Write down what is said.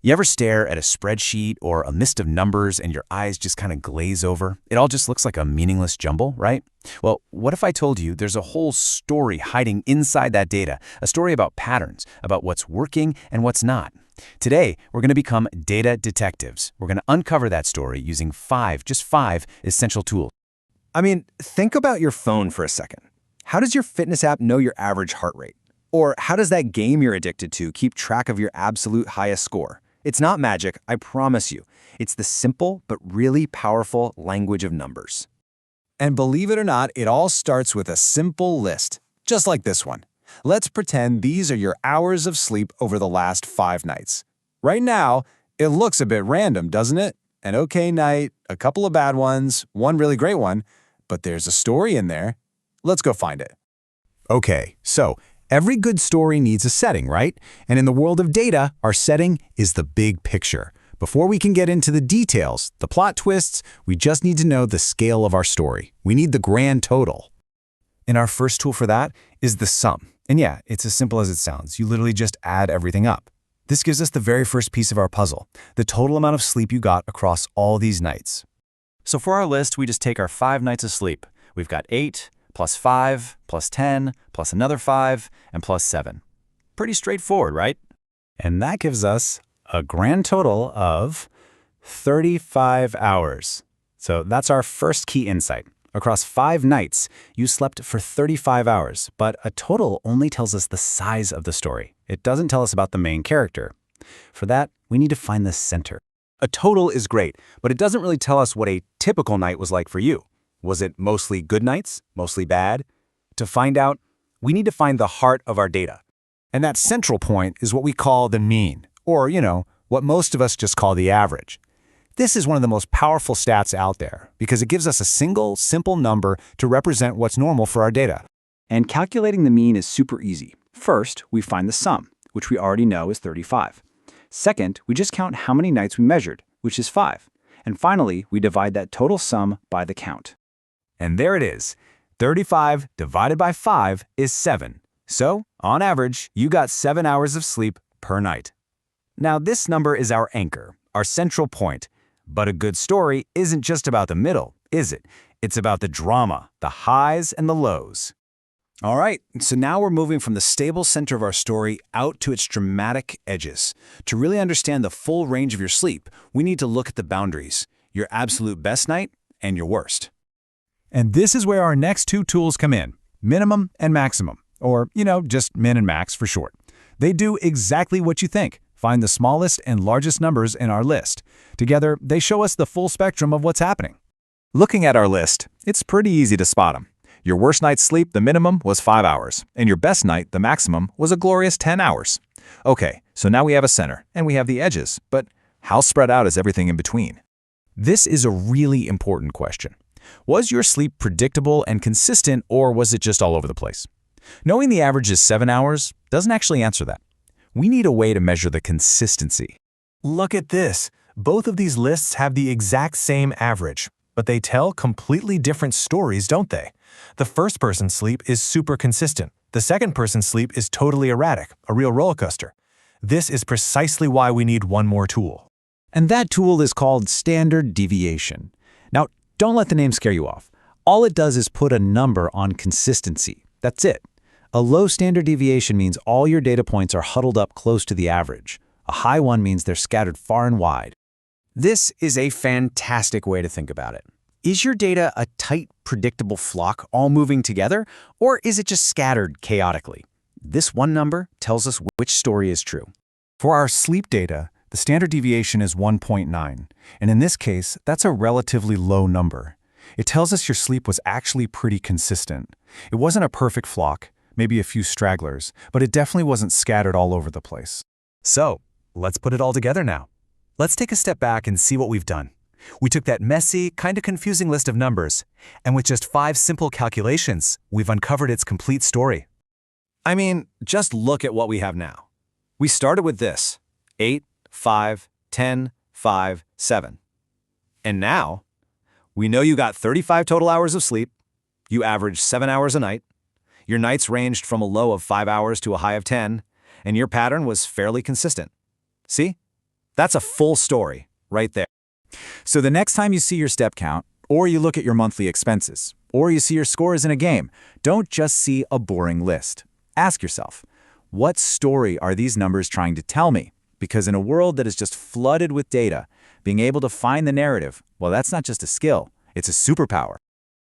You ever stare at a spreadsheet or a mist of numbers and your eyes just kind of glaze over? It all just looks like a meaningless jumble, right? Well, what if I told you there's a whole story hiding inside that data, a story about patterns, about what's working and what's not? Today, we're going to become data detectives. We're going to uncover that story using just five essential tools. I mean, think about your phone for a second. How does your fitness app know your average heart rate? Or how does that game you're addicted to keep track of your absolute highest score? It's not magic, I promise you. It's the simple but really powerful language of numbers. And believe it or not, it all starts with a simple list, just like this one. Let's pretend these are your hours of sleep over the last 5 nights. Right now, it looks a bit random, doesn't it? An okay night, a couple of bad ones, one really great one, but there's a story in there. Let's go find it. Okay, so every good story needs a setting, right? And in the world of data, our setting is the big picture. Before we can get into the details, the plot twists, we just need to know the scale of our story. We need the grand total. And our first tool for that is the sum. And yeah, it's as simple as it sounds. You literally just add everything up. This gives us the very first piece of our puzzle, the total amount of sleep you got across all these nights. So for our list, we just take our 5 nights of sleep. We've got 8 plus 5 plus 10 plus another 5 and plus 7. Pretty straightforward, right? And that gives us a grand total of 35 hours. So that's our first key insight. Across 5 nights, you slept for 35 hours, but a total only tells us the size of the story. It doesn't tell us about the main character. For that, we need to find the center. A total is great, but it doesn't really tell us what a typical night was like for you. Was it mostly good nights? Mostly bad? To find out, we need to find the heart of our data. And that central point is what we call the mean, or, what most of us just call the average. This is one of the most powerful stats out there because it gives us a single, simple number to represent what's normal for our data. And calculating the mean is super easy. First, we find the sum, which we already know is 35. Second, we just count how many nights we measured, which is 5. And finally, we divide that total sum by the count. And there it is. 35 divided by 5 is 7. So, on average, you got 7 hours of sleep per night. Now, this number is our anchor, our central point. But a good story isn't just about the middle, is it? It's about the drama, the highs and the lows. All right, so now we're moving from the stable center of our story out to its dramatic edges. To really understand the full range of your sleep, we need to look at the boundaries, your absolute best night and your worst. And this is where our next 2 tools come in, minimum and maximum, or, just min and max for short. They do exactly what you think. Find the smallest and largest numbers in our list. Together, they show us the full spectrum of what's happening. Looking at our list, it's pretty easy to spot them. Your worst night's sleep, the minimum, was 5 hours, and your best night, the maximum, was a glorious 10 hours. Okay, so now we have a center, and we have the edges, but how spread out is everything in between? This is a really important question. Was your sleep predictable and consistent, or was it just all over the place? Knowing the average is 7 hours doesn't actually answer that. We need a way to measure the consistency. Look at this. Both of these lists have the exact same average, but they tell completely different stories, don't they? The first person's sleep is super consistent. The second person's sleep is totally erratic, a real roller coaster. This is precisely why we need one more tool. And that tool is called standard deviation. Now, don't let the name scare you off. All it does is put a number on consistency. That's it. A low standard deviation means all your data points are huddled up close to the average. A high one means they're scattered far and wide. This is a fantastic way to think about it. Is your data a tight, predictable flock all moving together, or is it just scattered chaotically? This one number tells us which story is true. For our sleep data, the standard deviation is 1.9, and in this case, that's a relatively low number. It tells us your sleep was actually pretty consistent. It wasn't a perfect flock, maybe a few stragglers, but it definitely wasn't scattered all over the place. So, let's put it all together now. Let's take a step back and see what we've done. We took that messy, kind of confusing list of numbers, and with just 5 simple calculations, we've uncovered its complete story. I mean, just look at what we have now. We started with this, 8, 5, 10, 5, 7. And now, we know you got 35 total hours of sleep, you averaged 7 hours a night, your nights ranged from a low of 5 hours to a high of 10, and your pattern was fairly consistent. See? That's a full story, right there. So the next time you see your step count, or you look at your monthly expenses, or you see your scores in a game, don't just see a boring list. Ask yourself, what story are these numbers trying to tell me? Because in a world that is just flooded with data, being able to find the narrative, well, that's not just a skill, it's a superpower.